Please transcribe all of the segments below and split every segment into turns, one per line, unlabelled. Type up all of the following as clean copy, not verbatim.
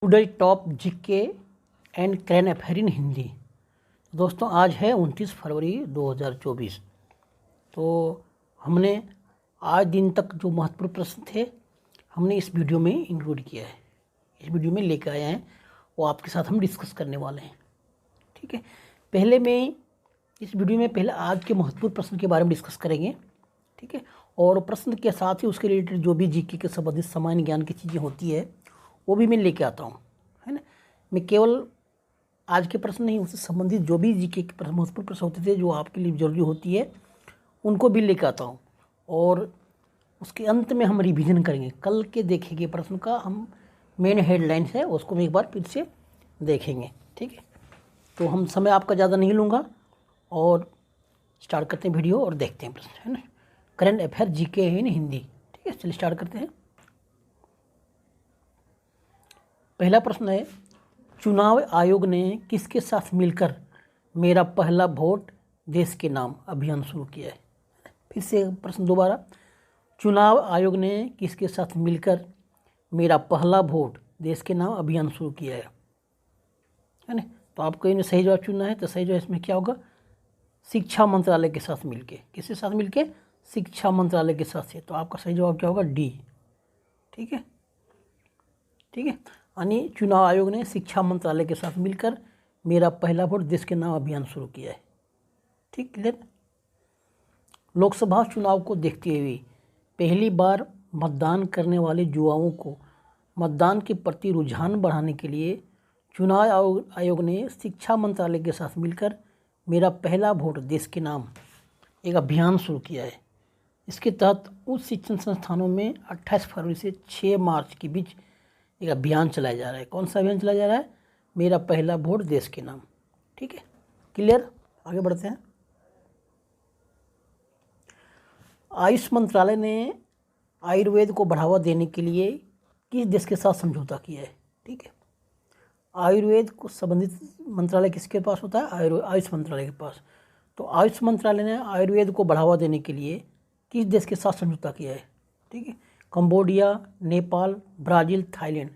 Today top GK and current affair in Hindi. दोस्तों आज है 29 फरवरी 2024। तो हमने आज दिन तक जो महत्वपूर्ण प्रश्न थे हमने इस वीडियो में इंक्लूड किया है, इस वीडियो में लेकर आए हैं, वो आपके साथ हम डिस्कस करने वाले हैं। ठीक है, इस वीडियो में पहले आज के महत्वपूर्ण प्रश्न के बारे में डिस्कस करेंगे। ठीक है, और प्रश्न के साथ ही उसके रिलेटेड जो भी जीके के संबंधित सामान्य ज्ञान की चीज़ें होती है वो भी मैं लेके आता हूँ, है ना। मैं केवल आज के प्रश्न नहीं, उससे संबंधित जो भी जीके के महत्वपूर्ण प्रश्न होते थे जो आपके लिए जरूरी होती है उनको भी लेके आता हूँ। और उसके अंत में हम रिवीजन करेंगे, कल के देखेंगे प्रश्न का हम मेन हेडलाइंस है उसको मैं एक बार फिर से देखेंगे। ठीक है, तो हम समय आपका ज़्यादा नहीं लूँगा और स्टार्ट करते हैं वीडियो और देखते हैं प्रश्न, है ना। करंट अफेयर जीके इन हिंदी। ठीक है, चलिए स्टार्ट करते हैं। पहला प्रश्न है, चुनाव आयोग ने किसके साथ मिलकर मेरा पहला वोट देश के नाम अभियान शुरू किया है। फिर से प्रश्न दोबारा, चुनाव आयोग ने किसके साथ मिलकर मेरा पहला वोट देश के नाम अभियान शुरू किया है ना। तो आपको इन्हें सही जवाब चुनना है, तो सही जवाब इसमें क्या होगा, शिक्षा मंत्रालय के साथ मिलके। किसके साथ मिलके? शिक्षा मंत्रालय के साथ से। तो आपका सही जवाब क्या होगा, डी। ठीक है, ठीक है, यानी चुनाव आयोग ने शिक्षा मंत्रालय के साथ मिलकर मेरा पहला वोट देश के नाम अभियान शुरू किया है। ठीक, क्लियर। लोकसभा चुनाव को देखते हुए पहली बार मतदान करने वाले युवाओं को मतदान के प्रति रुझान बढ़ाने के लिए चुनाव आयोग ने शिक्षा मंत्रालय के साथ मिलकर मेरा पहला वोट देश के नाम एक अभियान शुरू किया है। इसके तहत उच्च शिक्षण संस्थानों में 28 फरवरी से 6 मार्च के बीच एक अभियान चलाया जा रहा है। कौन सा अभियान चलाया जा रहा है? मेरा पहला वोट देश के नाम। ठीक है, क्लियर। आगे बढ़ते हैं। आयुष मंत्रालय ने आयुर्वेद को बढ़ावा देने के लिए किस देश के साथ समझौता किया है? ठीक है, आयुर्वेद को संबंधित मंत्रालय किसके पास होता है? आयुष मंत्रालय के पास। तो आयुष मंत्रालय ने आयुर्वेद को बढ़ावा देने के लिए किस देश के साथ समझौता किया है? ठीक है, कंबोडिया, नेपाल, ब्राज़ील, थाईलैंड।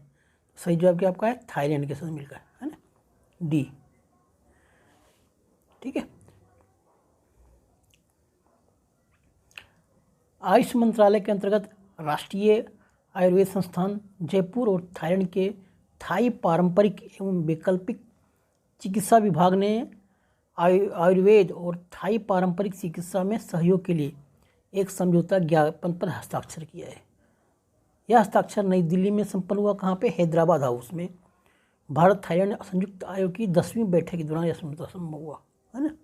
सही जवाब क्या आपका है? थाईलैंड के साथ मिलकर, है ना, डी। ठीक है, आयुष मंत्रालय के अंतर्गत राष्ट्रीय आयुर्वेद संस्थान जयपुर और थाईलैंड के थाई पारंपरिक एवं वैकल्पिक चिकित्सा विभाग ने आयुर्वेद और थाई पारंपरिक चिकित्सा में सहयोग के लिए एक समझौता ज्ञापन पर हस्ताक्षर किया है। यह हस्ताक्षर नई दिल्ली में संपन्न हुआ। कहाँ पे? हैदराबाद हाउस में। भारत थाईलैंड संयुक्त आयोग की 10वीं बैठक के दौरान यह समझौता संभव हुआ, है ना।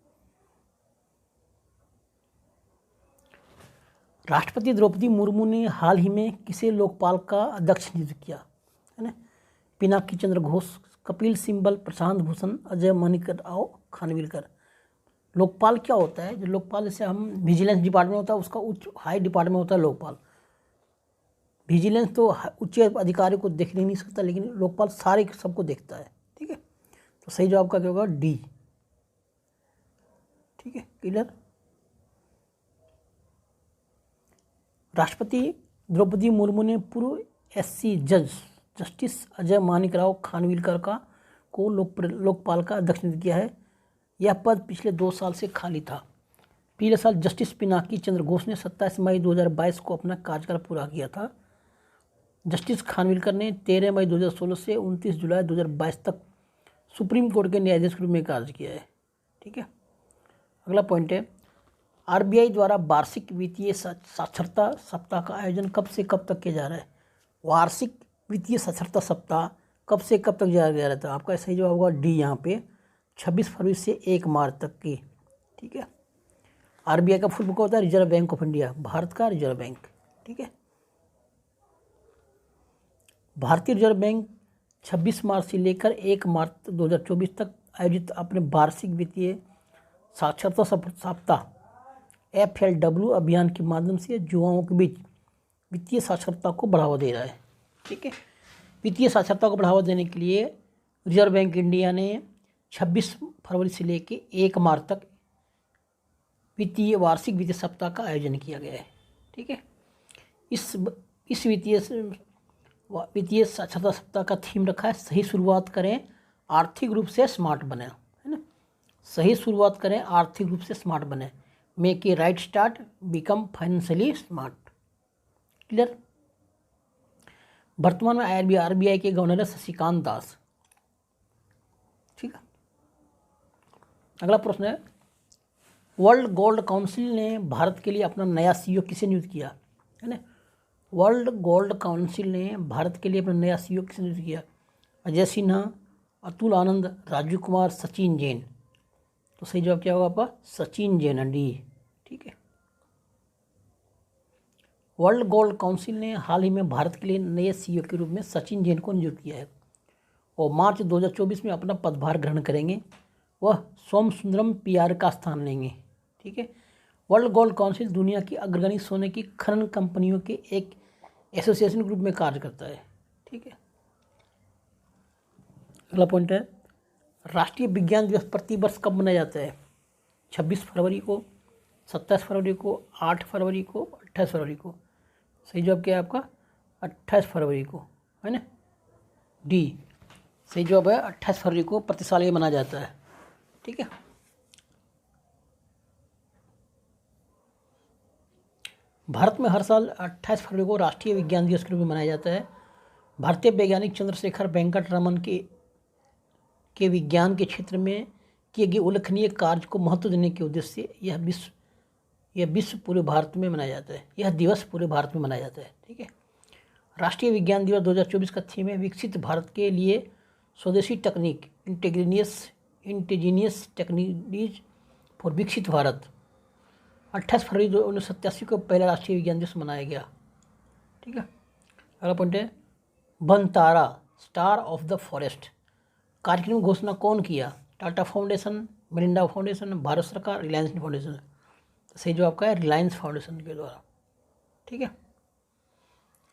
राष्ट्रपति द्रौपदी मुर्मू ने हाल ही में किसे लोकपाल का अध्यक्ष नियुक्त किया, है ना? पिनाकी चंद्र घोष, कपिल सिब्बल, प्रशांत भूषण, अजय माणिकराव खानविलकर। लोकपाल क्या होता है? जो लोकपाल, जैसे हम विजिलेंस डिपार्टमेंट होता है उसका उच्च हाई डिपार्टमेंट होता है लोकपाल। विजिलेंस तो उच्च अधिकारी को देख नहीं सकता, लेकिन लोकपाल सारे सबको देखता है। ठीक है, तो सही जवाब का क्या होगा? डी। ठीक है, क्लियर। राष्ट्रपति द्रौपदी मुर्मू ने पूर्व एससी जज जस्टिस अजय माणिकराव खानविलकर को लोकपाल का अध्यक्ष नियुक्त किया है। यह पद पिछले 2 साल से खाली था। पिछले साल जस्टिस पिनाकी चंद्र घोष ने 27 मई 2022 को अपना कार्यकाल पूरा किया था। जस्टिस खानविलकर ने 13 मई 2016 से 29 जुलाई 2022 तक सुप्रीम कोर्ट के न्यायाधीश के रूप में कार्य किया है। ठीक है, अगला पॉइंट है, आरबीआई द्वारा वार्षिक वित्तीय साक्षरता सप्ताह का आयोजन कब से कब तक किया जा रहा है? वार्षिक वित्तीय साक्षरता सप्ताह कब से कब तक किया जा रहा था? आपका सही जवाब होगा डी, यहाँ पे 26 फरवरी से 1 मार्च तक की। ठीक है, आरबीआई का फुल फॉर्म होता है reserve bank of India, Bharat का रिजर्व बैंक। ठीक है, भारतीय रिजर्व बैंक 26 मार्च से लेकर 1 मार्च 2024 तक आयोजित अपने वार्षिक वित्तीय साक्षरता सप्ताह FLW अभियान के माध्यम से युवाओं के बीच वित्तीय साक्षरता को बढ़ावा दे रहा है। ठीक है, वित्तीय साक्षरता को बढ़ावा देने के लिए रिजर्व बैंक इंडिया ने 26 फरवरी से लेकर 1 मार्च तक वार्षिक वित्तीय सप्ताह का आयोजन किया गया है। ठीक है, इस वित्तीय वित्तीय साक्षरता सप्ताह का थीम रखा है सही शुरुआत करें आर्थिक रूप से स्मार्ट बने, है ना। सही शुरुआत करें आर्थिक रूप से स्मार्ट बने, make a right start, become financially smart. Clear. वर्तमान में आरबीआई के गवर्नर है शशिकांत दास। ठीक है। अगला प्रश्न है, वर्ल्ड गोल्ड काउंसिल ने भारत के लिए अपना नया सीईओ किसे नियुक्त किया, है ना। वर्ल्ड गोल्ड काउंसिल ने भारत के लिए अपना नया सीईओ किसे नियुक्त किया? अजय सिन्हा, अतुल आनंद, राजीव कुमार, सचिन जैन। तो सही जवाब क्या होगा आपका? सचिन जैन, डी। ठीक है। वर्ल्ड गोल्ड काउंसिल ने हाल ही में भारत के लिए नए सीईओ के रूप में सचिन जैन को नियुक्त किया है और मार्च 2024 में अपना पदभार ग्रहण करेंगे। वह सोम सुंदरम पीआर का स्थान लेंगे। ठीक है। वर्ल्ड गोल्ड काउंसिल दुनिया की अग्रगणी सोने की खनन कंपनियों के एक एसोसिएशन ग्रुप में कार्य करता है। ठीक है। अगला पॉइंट है, राष्ट्रीय विज्ञान दिवस प्रतिवर्ष कब मनाया जाता है? 26 फरवरी को, 27 फरवरी को, 8 फरवरी को, 28 फरवरी को। सही जवाब क्या है आपका? 28 फरवरी को, है ना, डी। सही जवाब है 28 फरवरी को प्रति साल ये मनाया जाता है। ठीक है। भारत में हर साल 28 फरवरी को राष्ट्रीय विज्ञान दिवस के रूप में मनाया जाता है। भारतीय वैज्ञानिक चंद्रशेखर वेंकट रमन के विज्ञान के क्षेत्र में किए गए उल्लेखनीय कार्य को महत्व देने के उद्देश्य से यह विश्व पूरे भारत में मनाया जाता है। यह दिवस पूरे भारत में मनाया जाता है। ठीक है। राष्ट्रीय विज्ञान दिवस 2024 का थीम है विकसित भारत के लिए स्वदेशी तकनीक, इंटेजीनियस टेक्नोलॉजीज फॉर विकसित भारत। 28 फरवरी 1987 को पहला राष्ट्रीय विज्ञान दिवस मनाया गया। ठीक है। अगला पॉइंट है, बनतारा स्टार ऑफ द फॉरेस्ट कार्यक्रम घोषणा कौन किया? Tata foundation, Mirinda foundation, Bharat सरकार, रिलायंस फाउंडेशन। सही जवाब का है रिलायंस फाउंडेशन के द्वारा। ठीक है।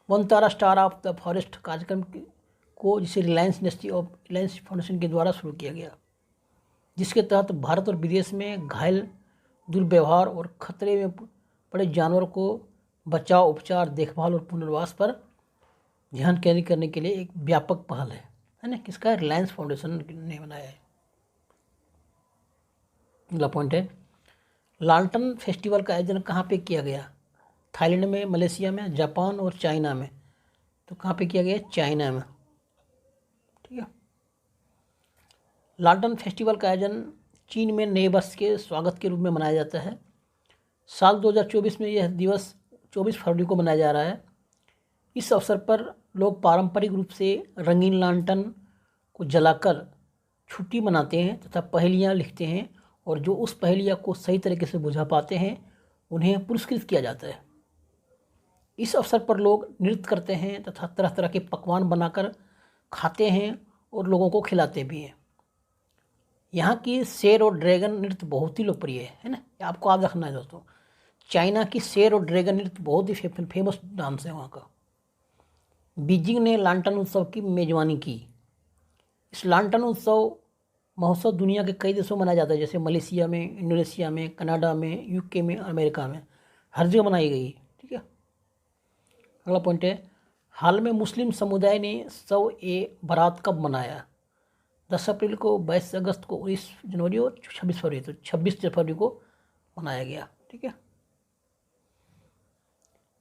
बनतारा स्टार ऑफ द फॉरेस्ट कार्यक्रम को जिसे Reliance industry of Reliance foundation के द्वारा शुरू किया गया, जिसके तहत भारत और विदेश में घायल, दुर्व्यवहार और खतरे में पड़े जानवर को बचाव, उपचार, देखभाल और पुनर्वास पर ध्यान केंद्रित करने के लिए एक व्यापक पहल है ना। किसका? रिलायंस फाउंडेशन ने बनाया है। अगला पॉइंट है, लालटन फेस्टिवल का आयोजन कहाँ पे किया गया? थाईलैंड में, मलेशिया में, जापान और चाइना में। तो कहाँ पे किया गया? चाइना में। ठीक है। लालटन फेस्टिवल का आयोजन चीन में नए वर्ष के स्वागत के रूप में मनाया जाता है। साल 2024 में यह दिवस 24 फरवरी को मनाया जा रहा है। इस अवसर पर लोग पारंपरिक रूप से रंगीन लालटन को जलाकर छुट्टी मनाते हैं तथा पहेलियाँ लिखते हैं और जो उस पहेलिया को सही तरीके से बुझा पाते हैं उन्हें पुरस्कृत किया जाता है। इस अवसर पर लोग नृत्य करते हैं तथा तरह तरह के पकवान बनाकर खाते हैं और लोगों को खिलाते भी हैं। यहाँ की शेर और ड्रैगन नृत्य बहुत ही लोकप्रिय है ना, आपको याद रखना है दोस्तों। चाइना की शेर और ड्रैगन नृत्य बहुत ही फेमस डांस है वहाँ का। बीजिंग ने लांटन उत्सव की मेजबानी की। इस लांटन महोत्सव दुनिया के कई देशों में मनाया जाता है, जैसे मलेशिया में, इंडोनेशिया में, कनाडा में, यूके में, अमेरिका में, हर जगह मनाई गई। ठीक है। अगला पॉइंट है, हाल में मुस्लिम समुदाय ने शब-ए-बारात कब मनाया? 10 अप्रैल को, 22 अगस्त को, 19 जनवरी और 26 फरवरी। तो 26 फरवरी को मनाया गया। ठीक है।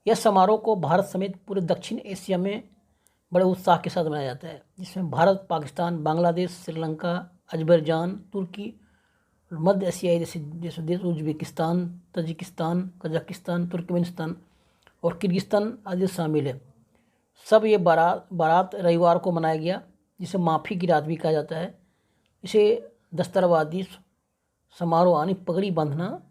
यह समारोह को भारत समेत पूरे दक्षिण एशिया में बड़े उत्साह के साथ मनाया जाता है, जिसमें भारत, पाकिस्तान, बांग्लादेश, श्रीलंका, अजरबैजान, तुर्की, मध्य एशियाई जैसे देश, उज्बेकिस्तान, तजिकिस्तान, कजाकिस्तान, तुर्कमेनिस्तान और किर्गिस्तान आदि शामिल है। सब ये बारात रविवार को मनाया गया, जिसे माफ़ी की रात भी कहा जाता है। इसे दस्तरवादी समारोह यानी पगड़ी बांधना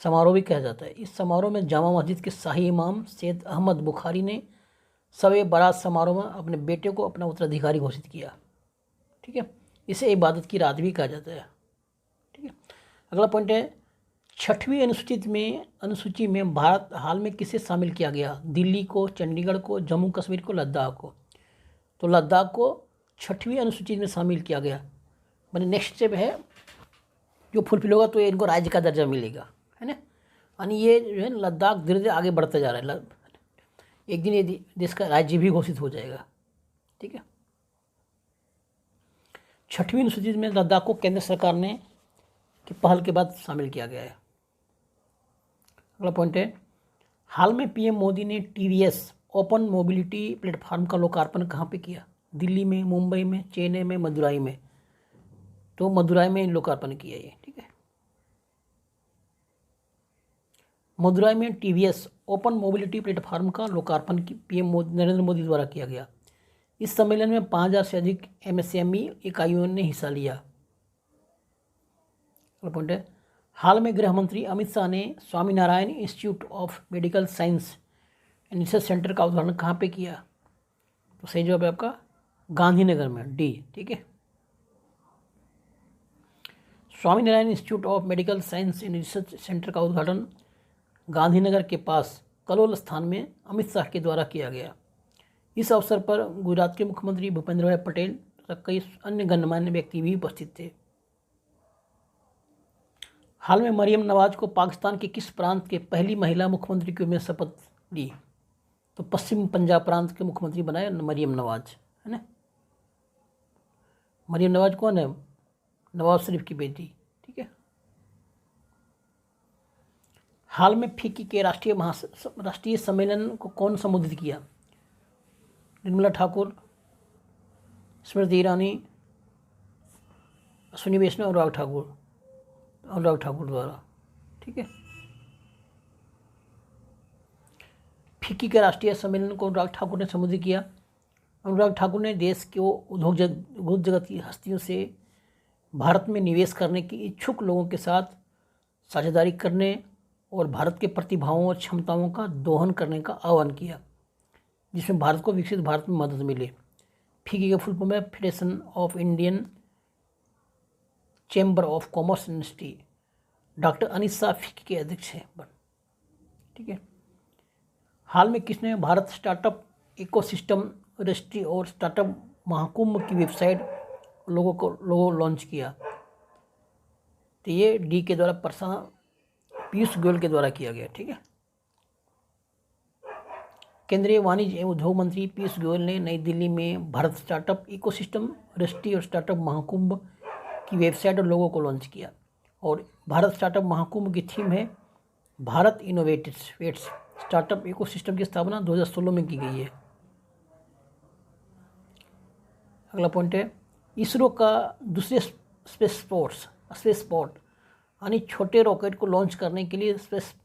समारोह भी कहा जाता है। इस समारोह में जामा मस्जिद के शाही इमाम सैयद अहमद बुखारी ने शब बारात समारोह में अपने बेटे को अपना उत्तराधिकारी घोषित किया। ठीक है। इसे इबादत की रात भी कहा जाता है। ठीक है। अगला पॉइंट है, 6वीं अनुसूची में भारत हाल में किसे शामिल किया गया? दिल्ली को, चंडीगढ़ को, जम्मू कश्मीर को, लद्दाख को। तो लद्दाख को 6वीं अनुसूची में शामिल किया गया। मैंने नेक्स्ट स्टेप है जो फुलफिल होगा तो इनको राज्य का दर्जा मिलेगा, है ना। यानी ये जो है लद्दाख धीरे धीरे आगे बढ़ता जा रहा है। एक दिन ये देश का राज्य भी घोषित हो जाएगा। ठीक है। 6वीं अनुसूची में लद्दाख को केंद्र सरकार ने की पहल के बाद शामिल किया गया है। अगला पॉइंट है, हाल में पीएम मोदी ने टीवीएस ओपन मोबिलिटी प्लेटफॉर्म का लोकार्पण कहाँ पे किया? दिल्ली में, मुंबई में, चेन्नई में, मदुराई में। तो मदुराई में लोकार्पण किया ये। ठीक है। मदुराई में टीवीएस ओपन मोबिलिटी प्लेटफॉर्म का लोकार्पण पीएम नरेंद्र मोदी द्वारा किया गया। इस सम्मेलन में 5000 से अधिक एमएसएमई इकाइयों ने हिस्सा लिया। पॉइंट है, हाल में गृह मंत्री अमित शाह ने Swaminarayan institute of medical science and research centre का उद्घाटन कहाँ पे किया? तो सही जवाब है आपका गांधीनगर में, डी। ठीक है। Swaminarayan institute of medical science and research centre का उद्घाटन गांधीनगर के पास कलोल स्थान में अमित शाह के द्वारा किया गया। इस अवसर पर गुजरात के मुख्यमंत्री भूपेंद्र भाई पटेल तथा कई अन्य गणमान्य व्यक्ति भी उपस्थित थे। हाल में मरियम नवाज को पाकिस्तान के किस प्रांत के पहली महिला मुख्यमंत्री के रूप में शपथ ली? तो पश्चिम पंजाब प्रांत के मुख्यमंत्री बनाए मरियम नवाज, है ना। मरियम नवाज कौन है? नवाज शरीफ की बेटी। ठीक है। हाल में फिक्की के राष्ट्रीय सम्मेलन को कौन संबोधित किया? निर्मला ठाकुर, स्मृति ईरानी, अश्विनी वैष्णव, अनुराग ठाकुर द्वारा। ठीक है। फिक्की के राष्ट्रीय सम्मेलन को अनुराग ठाकुर ने संबोधित किया। अनुराग ठाकुर ने देश के उद्योग जगत की हस्तियों से भारत में निवेश करने की इच्छुक लोगों के साथ साझेदारी करने और भारत के प्रतिभाओं और क्षमताओं का दोहन करने का आह्वान किया, जिसमें भारत को विकसित भारत में मदद मिले। फिक्की का फुल फॉर्म है federation of Indian chamber of commerce industry. Doctor Anit Shah FICCI के अध्यक्ष हैं। ठीक है। हाल में किसने भारत स्टार्टअप इकोसिस्टम रजिस्ट्री और स्टार्टअप महाकुंभ की वेबसाइट लोगो लॉन्च किया? तो ये डी के द्वारा पीयूष गोयल के द्वारा किया गया। ठीक है। केंद्रीय वाणिज्य एवं उद्योग मंत्री पीयूष गोयल ने नई दिल्ली में भारत स्टार्टअप इकोसिस्टम रजिस्ट्री और स्टार्टअप महाकुंभ की वेबसाइट और लोगों को लॉन्च किया। और भारत स्टार्टअप महाकुंभ की थीम है भारत इनोवेट्स। स्टार्टअप इकोसिस्टम की स्थापना 2016 में की गई है। अगला पॉइंट है, इसरो का दूसरे स्पेस स्पॉट यानी छोटे रॉकेट को लॉन्च करने के लिए स्पेस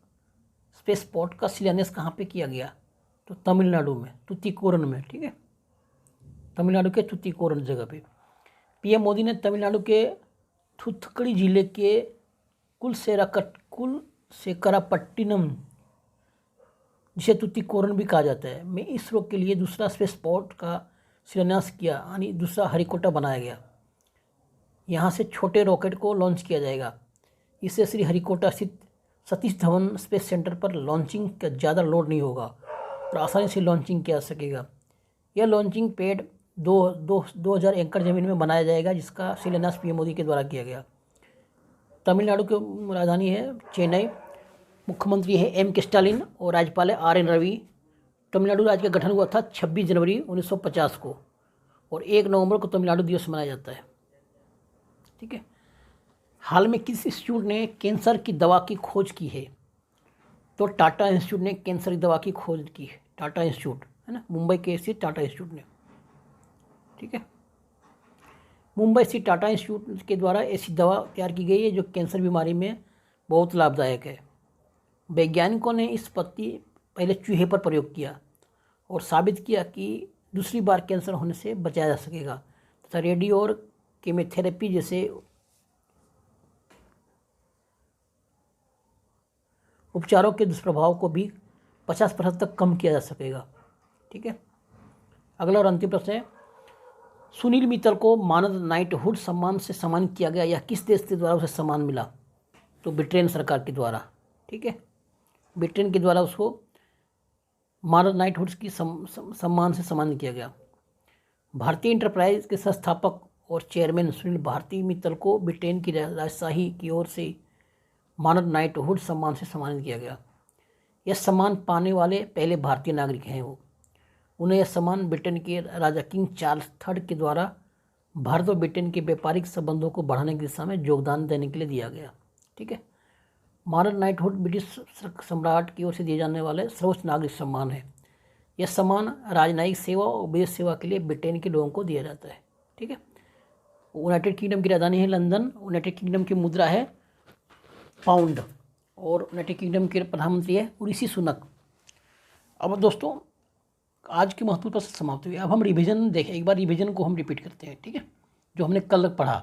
स्पॉट का शिलान्यास कहाँ पे किया गया? तो तमिलनाडु में, तुतीकोरन में। ठीक है। तमिलनाडु के तुतीकोरन जगह पे पीएम मोदी ने तमिलनाडु के थूथुक्कुडी जिले के कुलसेकरापट्टिनम, जिसे तुतीकोरन भी कहा जाता है, में इसरो के लिए दूसरा स्पेस स्पॉट का शिलान्यास किया, यानी दूसरा हरिकोटा बनाया गया। यहाँ से छोटे रॉकेट को लॉन्च किया जाएगा। इससे श्री हरिकोटा स्थित सतीश धवन स्पेस सेंटर पर लॉन्चिंग का ज़्यादा लोड नहीं होगा और आसानी से लॉन्चिंग किया जा सकेगा। यह लॉन्चिंग पैड 2000 एकड़ ज़मीन में बनाया जाएगा, जिसका शिलान्यास पीएम मोदी के द्वारा किया गया। तमिलनाडु की राजधानी है चेन्नई। मुख्यमंत्री है M.K. स्टालिन और राज्यपाल है R.N. रवि। तमिलनाडु राज्य का गठन हुआ था 26 जनवरी 1950 को और 1 नवंबर को तमिलनाडु दिवस मनाया जाता है। ठीक है। हाल में किस इंस्टीट्यूट ने कैंसर की दवा की खोज की है? तो टाटा इंस्टीट्यूट ने कैंसर की दवा की खोज की है। टाटा इंस्टीट्यूट, है ना, मुंबई के स्थित टाटा इंस्टीट्यूट ने। ठीक है। मुंबई स्थित टाटा इंस्टीट्यूट के द्वारा ऐसी दवा तैयार की गई है जो कैंसर बीमारी में बहुत लाभदायक है। वैज्ञानिकों ने इस पत्ती पहले चूहे पर प्रयोग किया और साबित किया कि दूसरी बार कैंसर होने से बचाया जा सकेगा तथा रेडियो और कीमोथेरेपी जैसे उपचारों के दुष्प्रभाव को भी 50% तक कम किया जा सकेगा। ठीक है। अगला और अंतिम प्रश्न है, सुनील मित्तल को मानद नाइटहुड सम्मान से सम्मानित किया गया। यह किस देश के द्वारा उसे सम्मान मिला? तो ब्रिटेन सरकार के द्वारा। ठीक है। ब्रिटेन के द्वारा उसको मानद नाइटहुड की सम्मान से सम्मानित किया गया। भारतीय इंटरप्राइज के संस्थापक और चेयरमैन सुनील भारती मित्तल को ब्रिटेन की राजशाही की ओर से मानद नाइटहुड सम्मान से सम्मानित किया गया। यह सम्मान पाने वाले पहले भारतीय नागरिक हैं वो। उन्हें यह सम्मान ब्रिटेन के राजा किंग चार्ल्स थर्ड के द्वारा भारत और ब्रिटेन के व्यापारिक संबंधों को बढ़ाने की दिशा में योगदान देने के लिए दिया गया। ठीक है। मॉडर्न नाइटहुड ब्रिटिश सम्राट की ओर से दिए जाने वाले सर्वोच्च नागरिक सम्मान है। यह सम्मान राजनयिक सेवा और विदेश सेवा के लिए ब्रिटेन के लोगों को दिया जाता है। ठीक है। यूनाइटेड किंगडम की राजधानी है लंदन। यूनाइटेड किंगडम की मुद्रा है पाउंड और यूनाइटेड किंगडम के प्रधानमंत्री है ऋषि सुनक। अब दोस्तों आज के महत्वपूर्ण प्रश्न समाप्त हुए। अब हम रिवीजन देखें, एक बार रिवीजन को हम रिपीट करते हैं। ठीक है, जो हमने कल पढ़ा।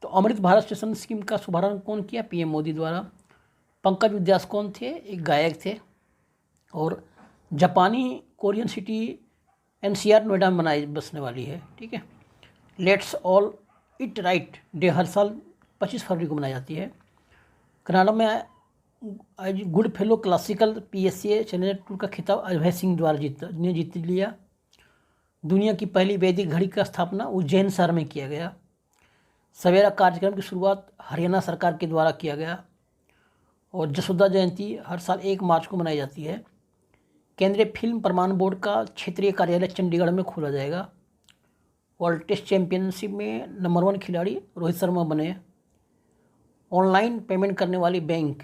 तो अमृत भारत स्टेशन स्कीम का शुभारंभ कौन किया? पीएम मोदी द्वारा। पंकज उद्यास कौन थे? एक गायक थे। और जापानी कोरियन सिटी एनसीआर नोएडा में बनाई बसने वाली है। ठीक है। Let's all it right day हर साल 25 फरवरी को मनाई जाती है। कनाडा में आज good fellow classical PSA challenger tour का खिताब अभय सिंह द्वारा जीत लिया। दुनिया की पहली वैदिक घड़ी का स्थापना उज्जैन शहर में किया गया। सवेरा कार्यक्रम की शुरुआत हरियाणा सरकार के द्वारा किया गया। और जसोदा जयंती हर साल 1 मार्च को मनाई जाती है। केंद्रीय फिल्म प्रमाण बोर्ड का क्षेत्रीय कार्यालय चंडीगढ़ में खोला जाएगा। वर्ल्ड टेस्ट चैंपियनशिप में नंबर 1 खिलाड़ी रोहित शर्मा बने। ऑनलाइन पेमेंट करने वाली बैंक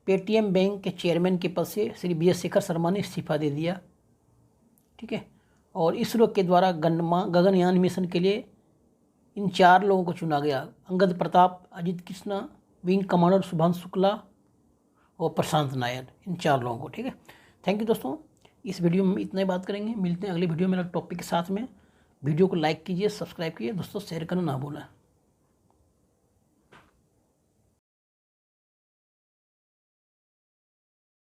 पेटीएम बैंक के चेयरमैन के पद से श्री बी एस शेखर शर्मा ने इस्तीफा दे दिया। ठीक है। और इसरो के द्वारा गगनयान मिशन के लिए इन 4 लोगों को चुना गया। अंगद प्रताप, अजित कृष्णा, विंग कमांडर शुभांशु शुक्ला और प्रशांत नायर, इन 4 लोगों को। ठीक है। थैंक यू दोस्तों, इस वीडियो में इतना ही बात करेंगे। मिलते हैं अगले वीडियो में टॉपिक के साथ में। वीडियो को लाइक कीजिए, सब्सक्राइब कीजिए, दोस्तों शेयर करना ना भूलें।